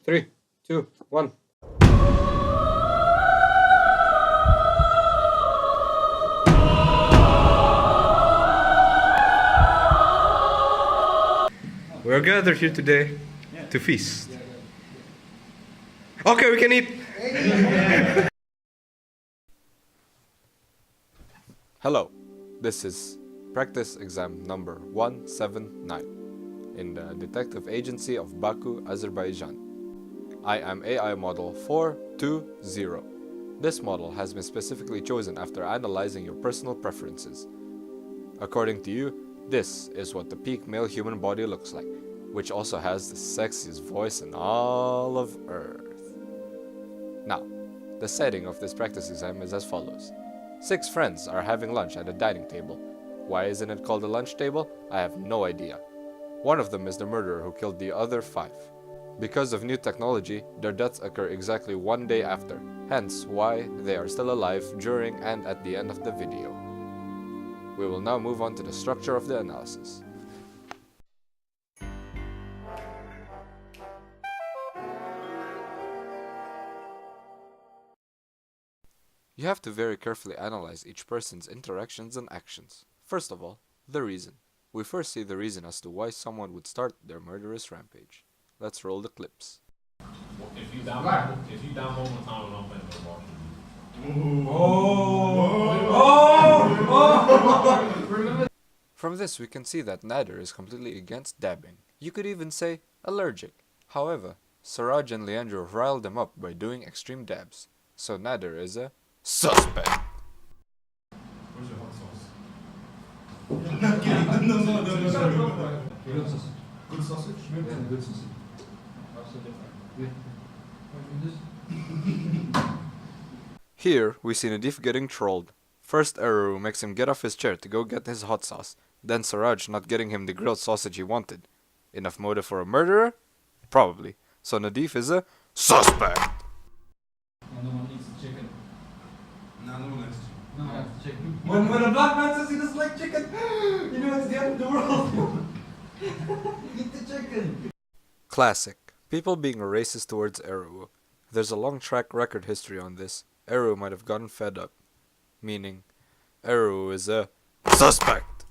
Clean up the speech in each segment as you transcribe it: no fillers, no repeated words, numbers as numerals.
3, 2, 1. We're gathered here today to feast. Okay, we can eat. Hello, this is practice exam number 179 in the detective agency of Baku, Azerbaijan. I am AI model 420. This model has been specifically chosen after analyzing your personal preferences. According to you, this is what the peak male human body looks like, which also has the sexiest voice in all of Earth. Now, the setting of this practice exam is as follows. 6 friends are having lunch at a dining table. Why isn't it called a lunch table? I have no idea. One of them is the murderer who killed the other 5. Because of new technology, their deaths occur exactly 1 day after, hence why they are still alive during and at the end of the video. We will now move on to the structure of the analysis. You have to very carefully analyze each person's interactions and actions. First of all, the reason. We first see the reason as to why someone would start their murderous rampage. Let's roll the clips. If you down one time, I'm playing the ball. From this we can see that Nader is completely against dabbing. You could even say allergic. However, Siraj and Leandro riled him up by doing extreme dabs. So Nader is a suspect. Where's your hot sauce? No. Good sausage? Good sausage? Yeah, good sausage. Absolutely different. Here we see Nadif getting trolled. First Eru makes him get off his chair to go get his hot sauce. Then Siraj not getting him the grilled sausage he wanted. Enough motive for a murderer? Probably. So Nadif is a suspect. And no one eats chicken. No one likes chicken. No one likes chicken. When a black man says he doesn't like chicken, you know it's the end of the world. Eat the chicken. Classic. People being racist towards Eru. There's a long track record history on this. Eru might have gotten fed up. Meaning, Eru is a suspect.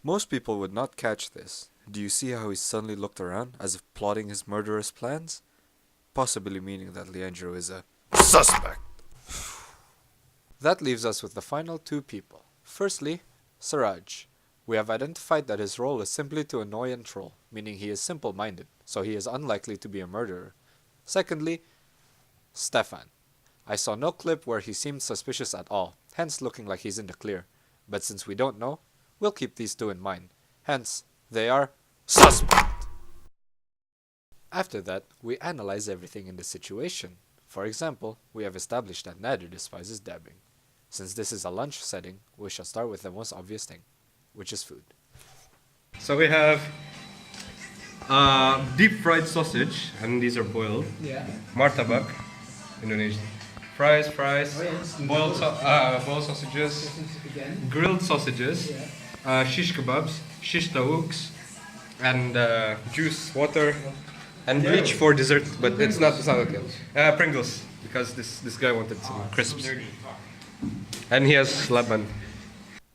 Most people would not catch this. Do you see how he suddenly looked around as if plotting his murderous plans? Possibly meaning that Leandro is a suspect. That leaves us with the final 2 people. Firstly, Siraj. We have identified that his role is simply to annoy and troll, meaning he is simple-minded, so he is unlikely to be a murderer. Secondly, Stefan. I saw no clip where he seemed suspicious at all, hence looking like he's in the clear. But since we don't know, we'll keep these 2 in mind. Hence, they are suspect. After that, we analyze everything in the situation. For example, we have established that Nader despises dabbing. Since this is a lunch setting, we shall start with the most obvious thing, which is food. So we have deep fried sausage, and these are boiled. Yeah. Martabak, Indonesian. Fries, Oh, yes. boiled sausages, Again. grilled sausages, shish kebabs, shish tauks, and juice, water, and bleach for dessert. But it's not okay. Pringles, because this guy wanted some crisps. And he has laban.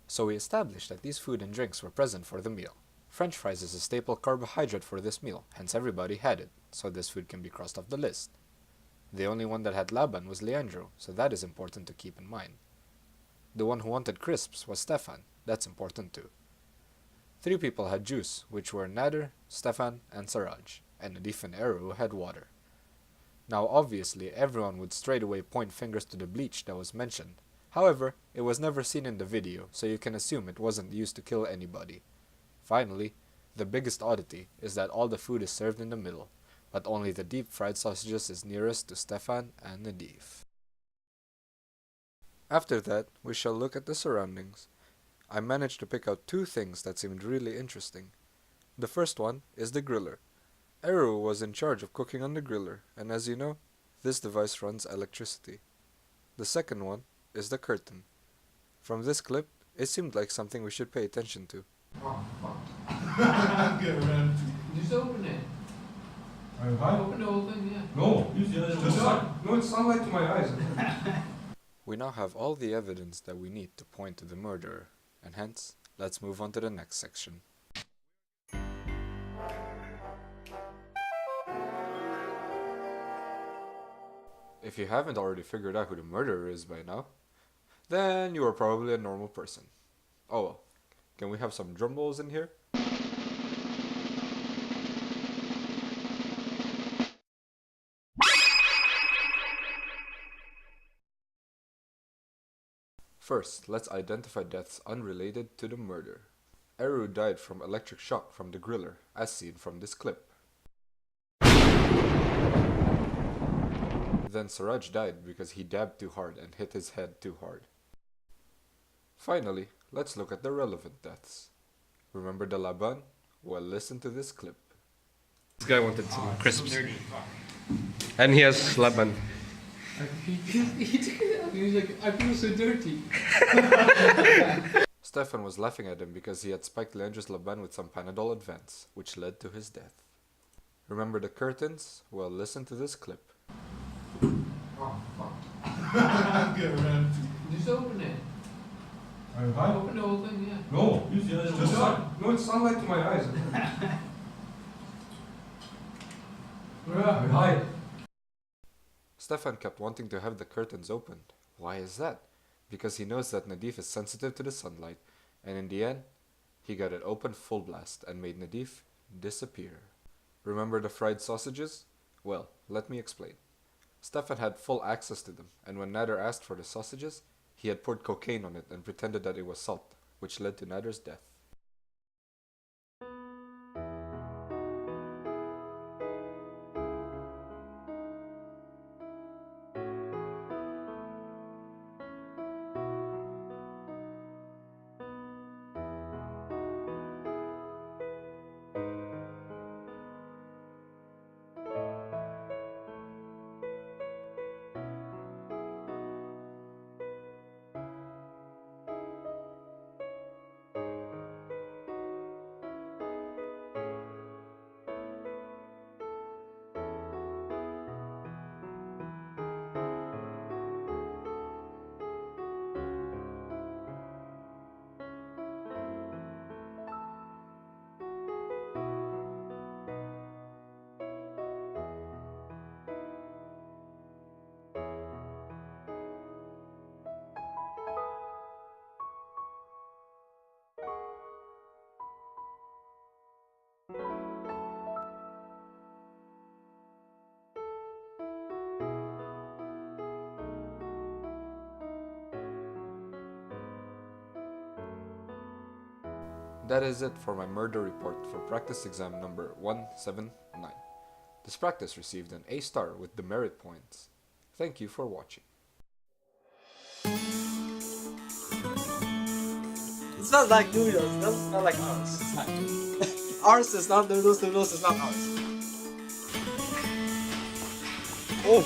So we established that these food and drinks were present for the meal. French fries is a staple carbohydrate for this meal, hence everybody had it, so this food can be crossed off the list. The only one that had laban was Leandro, so that is important to keep in mind. The one who wanted crisps was Stefan, that's important too. 3 people had juice, which were Nader, Stefan, and Siraj, and Nadif and Eru had water. Now obviously everyone would straight away point fingers to the bleach that was mentioned. However, it was never seen in the video, so you can assume it wasn't used to kill anybody. Finally, the biggest oddity is that all the food is served in the middle, but only the deep fried sausages is nearest to Stefan and Nadif. After that, we shall look at the surroundings. I managed to pick out 2 things that seemed really interesting. The first one is the griller. Eru was in charge of cooking on the griller, and as you know, this device runs electricity. The second one is the curtain. From this clip, it seemed like something we should pay attention to. Oh, fuck. Just open it. Hi? Open the whole thing, yeah. No, no, it's sunlight to my eyes. We now have all the evidence that we need to point to the murderer, and hence, let's move on to the next section. If you haven't already figured out who the murderer is by now, then you are probably a normal person. Oh well, can we have some drum rolls in here? First, let's identify deaths unrelated to the murder. Eru died from electric shock from the griller, as seen from this clip. Then Suraj died because he dabbed too hard and hit his head too hard. Finally, let's look at the relevant deaths. Remember the Laban? Well, listen to this clip. This guy wanted some crisps. And he has Laban. He was like, I feel so dirty. Stefan was laughing at him because he had spiked Leandro's Laban with some Panadol Advance, which led to his death. Remember the curtains? Well, listen to this clip. Oh, fuck. Just open it. Hi? Open the whole thing, yeah. No, no, it's sunlight to my eyes. Hi. Stefan kept wanting to have the curtains opened. Why is that? Because he knows that Nadif is sensitive to the sunlight, and in the end, he got it open full blast and made Nadif disappear. Remember the fried sausages? Well, let me explain. Stefan had full access to them, and when Nader asked for the sausages, he had poured cocaine on it and pretended that it was salt, which led to Nader's death. That is it for my murder report for practice exam number 179. This practice received an A star with demerit points. Thank you for watching. It smells like noodles. It doesn't smell like ours. It's not. Ours is not noodles. Noodles is not ours. Oh,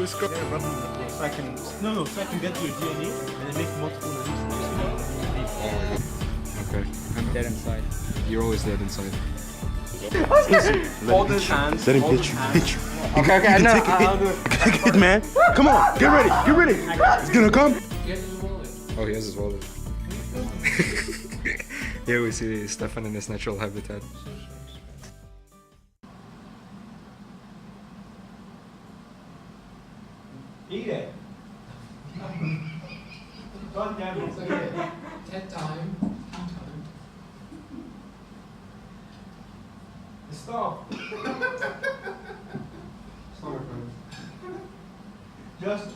So I can so I can get your DNA and then make multiple noodles. okay. Dead inside. You're always dead inside. Hold his hands. Let him hold hit his you. hands. Hit you. Okay, You can no, take I'll do it. it, hit, man. Come on, get ready, get ready. It's gonna come. Get in the wallet. Oh, he has his wallet. Here we see Stefan in his natural habitat. Eat it. God damn it. It's like a TED time. Tea time. Stop. Stop, my friend. Just